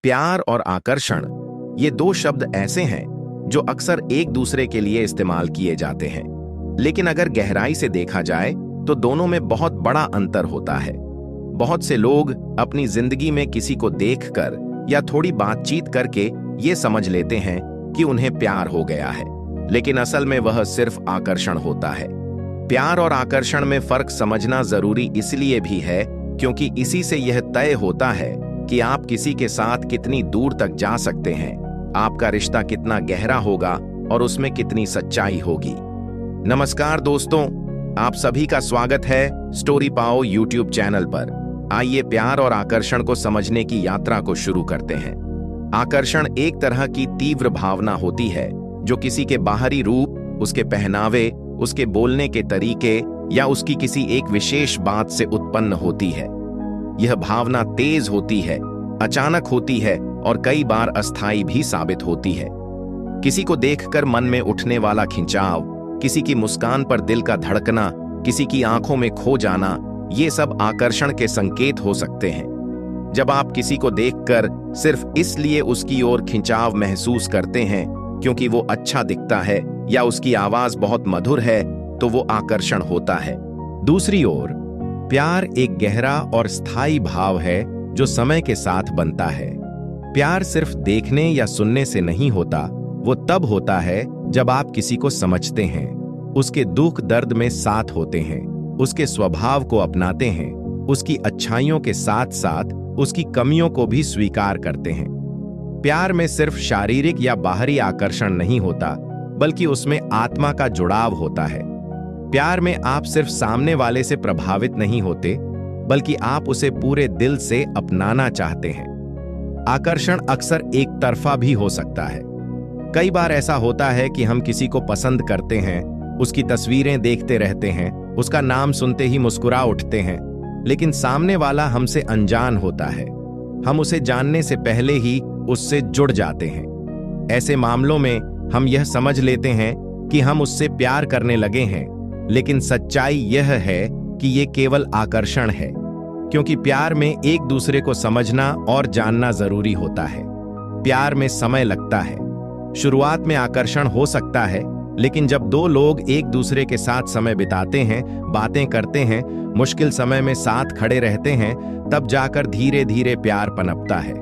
प्यार और आकर्षण ये दो शब्द ऐसे हैं जो अक्सर एक दूसरे के लिए इस्तेमाल किए जाते हैं, लेकिन अगर गहराई से देखा जाए तो दोनों में बहुत बड़ा अंतर होता है। बहुत से लोग अपनी जिंदगी में किसी को देखकर या थोड़ी बातचीत करके ये समझ लेते हैं कि उन्हें प्यार हो गया है, लेकिन असल में वह सिर्फ आकर्षण होता है। प्यार और आकर्षण में फर्क समझना जरूरी इसलिए भी है क्योंकि इसी से यह तय होता है कि आप किसी के साथ कितनी दूर तक जा सकते हैं, आपका रिश्ता कितना गहरा होगा और उसमें कितनी सच्चाई होगी। नमस्कार दोस्तों, आप सभी का स्वागत है स्टोरी पाओ यूट्यूब चैनल पर। आइए प्यार और आकर्षण को समझने की यात्रा को शुरू करते हैं। आकर्षण एक तरह की तीव्र भावना होती है जो किसी के बाहरी रूप, उसके पहनावे, उसके बोलने के तरीके या उसकी किसी एक विशेष बात से उत्पन्न होती है। यह भावना तेज होती है, अचानक होती है और कई बार अस्थायी भी साबित होती है। किसी को देखकर मन में उठने वाला खिंचाव, किसी की मुस्कान पर दिल का धड़कना, किसी की आंखों में खो जाना, ये सब आकर्षण के संकेत हो सकते हैं। जब आप किसी को देखकर सिर्फ इसलिए उसकी ओर खिंचाव महसूस करते हैं क्योंकि वो अच्छा दिखता है या उसकी आवाज बहुत मधुर है, तो वो आकर्षण होता है। दूसरी ओर प्यार एक गहरा और स्थायी भाव है जो समय के साथ बनता है। प्यार सिर्फ देखने या सुनने से नहीं होता, वो तब होता है जब आप किसी को समझते हैं, उसके दुख दर्द में साथ होते हैं, उसके स्वभाव को अपनाते हैं, उसकी अच्छाइयों के साथ साथ उसकी कमियों को भी स्वीकार करते हैं। प्यार में सिर्फ शारीरिक या बाहरी आकर्षण नहीं होता, बल्कि उसमें आत्मा का जुड़ाव होता है। प्यार में आप सिर्फ सामने वाले से प्रभावित नहीं होते, बल्कि आप उसे पूरे दिल से अपनाना चाहते हैं। आकर्षण अक्सर एक तरफा भी हो सकता है। कई बार ऐसा होता है कि हम किसी को पसंद करते हैं, उसकी तस्वीरें देखते रहते हैं, उसका नाम सुनते ही मुस्कुरा उठते हैं, लेकिन सामने वाला हमसे अनजान होता है। हम उसे जानने से पहले ही उससे जुड़ जाते हैं। ऐसे मामलों में हम यह समझ लेते हैं कि हम उससे प्यार करने लगे हैं, लेकिन सच्चाई यह है कि ये केवल आकर्षण है, क्योंकि प्यार में एक दूसरे को समझना और जानना जरूरी होता है। प्यार में समय लगता है। शुरुआत में आकर्षण हो सकता है, लेकिन जब दो लोग एक दूसरे के साथ समय बिताते हैं, बातें करते हैं, मुश्किल समय में साथ खड़े रहते हैं, तब जाकर धीरे धीरे प्यार पनपता है।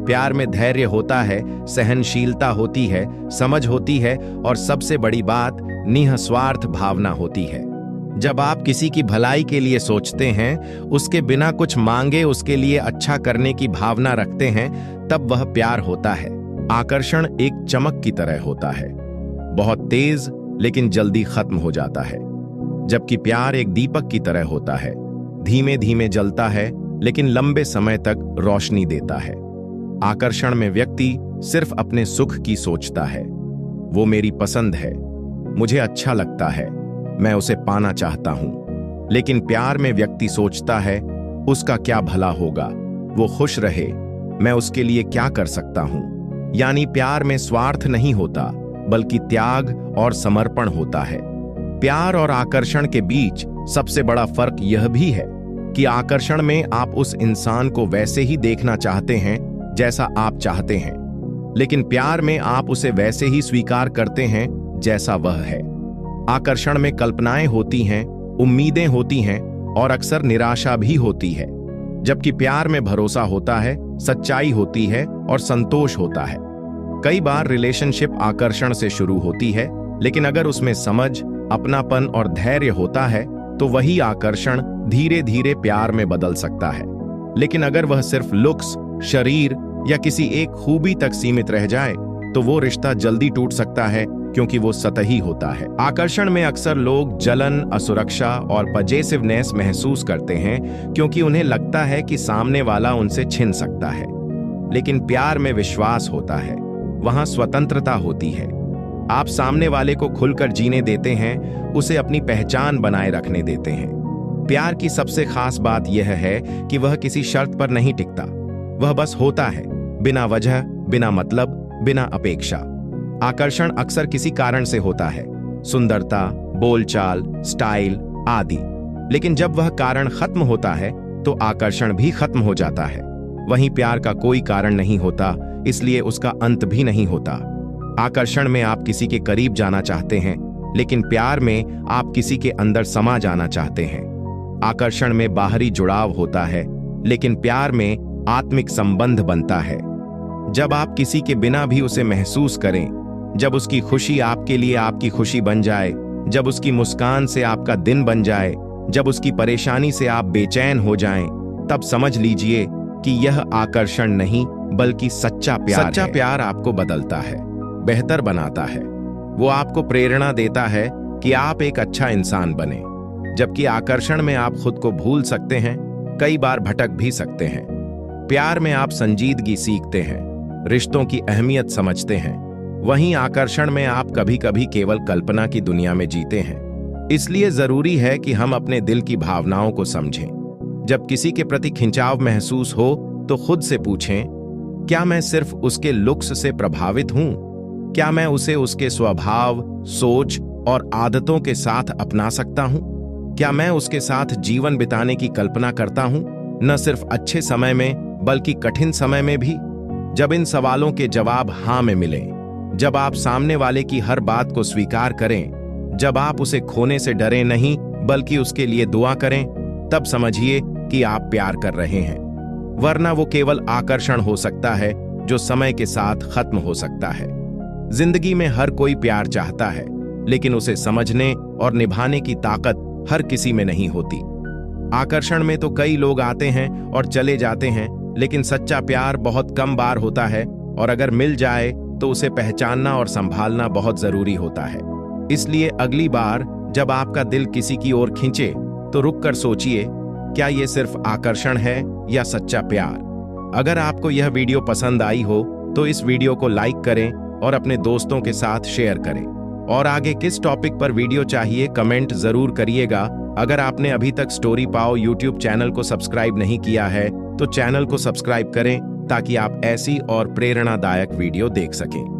प्यार में धैर्य होता है, सहनशीलता होती है, समझ होती है और सबसे बड़ी बात निस्वार्थ भावना होती है। जब आप किसी की भलाई के लिए सोचते हैं, उसके बिना कुछ मांगे उसके लिए अच्छा करने की भावना रखते हैं, तब वह प्यार होता है। आकर्षण एक चमक की तरह होता है, बहुत तेज लेकिन जल्दी खत्म हो जाता है, जबकि प्यार एक दीपक की तरह होता है, धीमे धीमे जलता है लेकिन लंबे समय तक रोशनी देता है। आकर्षण में व्यक्ति सिर्फ अपने सुख की सोचता है। वो मेरी पसंद है, मुझे अच्छा लगता है, मैं उसे पाना चाहता हूं। लेकिन प्यार में व्यक्ति सोचता है उसका क्या भला होगा, वो खुश रहे, मैं उसके लिए क्या कर सकता हूं। यानी प्यार में स्वार्थ नहीं होता, बल्कि त्याग और समर्पण होता है। प्यार और आकर्षण के बीच सबसे बड़ा फर्क यह भी है कि आकर्षण में आप उस इंसान को वैसे ही देखना चाहते हैं जैसा आप चाहते हैं, लेकिन प्यार में आप उसे वैसे ही स्वीकार करते हैं जैसा वह है। आकर्षण में कल्पनाएं होती हैं, उम्मीदें होती हैं और अक्सर निराशा भी होती है, जबकि प्यार में भरोसा होता है, सच्चाई होती है और संतोष होता है। कई बार रिलेशनशिप आकर्षण से शुरू होती है, लेकिन अगर उसमें समझ, अपनापन और धैर्य होता है तो वही आकर्षण धीरे धीरे प्यार में बदल सकता है। लेकिन अगर वह सिर्फ लुक्स, शरीर या किसी एक खूबी तक सीमित रह जाए तो वो रिश्ता जल्दी टूट सकता है, क्योंकि वो सतही होता है। आकर्षण में अक्सर लोग जलन, असुरक्षा और पजेसिवनेस महसूस करते हैं, क्योंकि उन्हें लगता है कि सामने वाला उनसे छिन सकता है। लेकिन प्यार में विश्वास होता है, वहां स्वतंत्रता होती है। आप सामने वाले को खुलकर जीने देते हैं, उसे अपनी पहचान बनाए रखने देते हैं। प्यार की सबसे खास बात यह है कि वह किसी शर्त पर नहीं टिकता, वह बस होता है, बिना वजह, बिना मतलब, बिना अपेक्षा। आकर्षण अक्सर किसी कारण से होता है, सुंदरता, बोलचाल, स्टाइल आदि। लेकिन जब वह कारण खत्म होता है तो आकर्षण भी खत्म हो जाता है। वहीं प्यार का कोई कारण नहीं होता, इसलिए उसका अंत भी नहीं होता। आकर्षण में आप किसी के करीब जाना चाहते हैं, लेकिन प्यार में आप किसी के अंदर समा जाना चाहते हैं। आकर्षण में बाहरी जुड़ाव होता है, लेकिन प्यार में आत्मिक संबंध बनता है। जब आप किसी के बिना भी उसे महसूस करें, जब उसकी खुशी आपके लिए आपकी खुशी बन जाए, जब उसकी मुस्कान से आपका दिन बन जाए, जब उसकी परेशानी से आप बेचैन हो जाएं, तब समझ लीजिए कि यह आकर्षण नहीं बल्कि सच्चा प्यार है। सच्चा प्यार आपको बदलता है, बेहतर बनाता है। वो आपको प्रेरणा देता है कि आप एक अच्छा इंसान बने। जबकि आकर्षण में आप खुद को भूल सकते हैं, कई बार भटक भी सकते हैं। प्यार में आप संजीदगी सीखते हैं, रिश्तों की अहमियत समझते हैं। वहीं आकर्षण में आप कभी कभी केवल कल्पना की दुनिया में जीते हैं। इसलिए जरूरी है कि हम अपने दिल की भावनाओं को समझें। जब किसी के प्रति खिंचाव महसूस हो तो खुद से पूछें, क्या मैं सिर्फ उसके लुक्स से प्रभावित हूं? क्या मैं उसे उसके स्वभाव, सोच और आदतों के साथ अपना सकता हूं? क्या मैं उसके साथ जीवन बिताने की कल्पना करता हूं, न सिर्फ अच्छे समय में बल्कि कठिन समय में भी? जब इन सवालों के जवाब हाँ में मिलें, जब आप सामने वाले की हर बात को स्वीकार करें, जब आप उसे खोने से डरें नहीं बल्कि उसके लिए दुआ करें, तब समझिए कि आप प्यार कर रहे हैं। वरना वो केवल आकर्षण हो सकता है जो समय के साथ खत्म हो सकता है। जिंदगी में हर कोई प्यार चाहता है, लेकिन उसे समझने और निभाने की ताकत हर किसी में नहीं होती। आकर्षण में तो कई लोग आते हैं और चले जाते हैं, लेकिन सच्चा प्यार बहुत कम बार होता है, और अगर मिल जाए तो उसे पहचानना और संभालना बहुत जरूरी होता है। इसलिए अगली बार जब आपका दिल किसी की ओर खींचे तो रुक कर सोचिए, क्या ये सिर्फ आकर्षण है या सच्चा प्यार? अगर आपको यह वीडियो पसंद आई हो तो इस वीडियो को लाइक करें और अपने दोस्तों के साथ शेयर करें। और आगे किस टॉपिक पर वीडियो चाहिए कमेंट जरूर करिएगा। अगर आपने अभी तक स्टोरी पाओ यूट्यूब चैनल को सब्सक्राइब नहीं किया है तो चैनल को सब्सक्राइब करें ताकि आप ऐसी और प्रेरणादायक वीडियो देख सकें।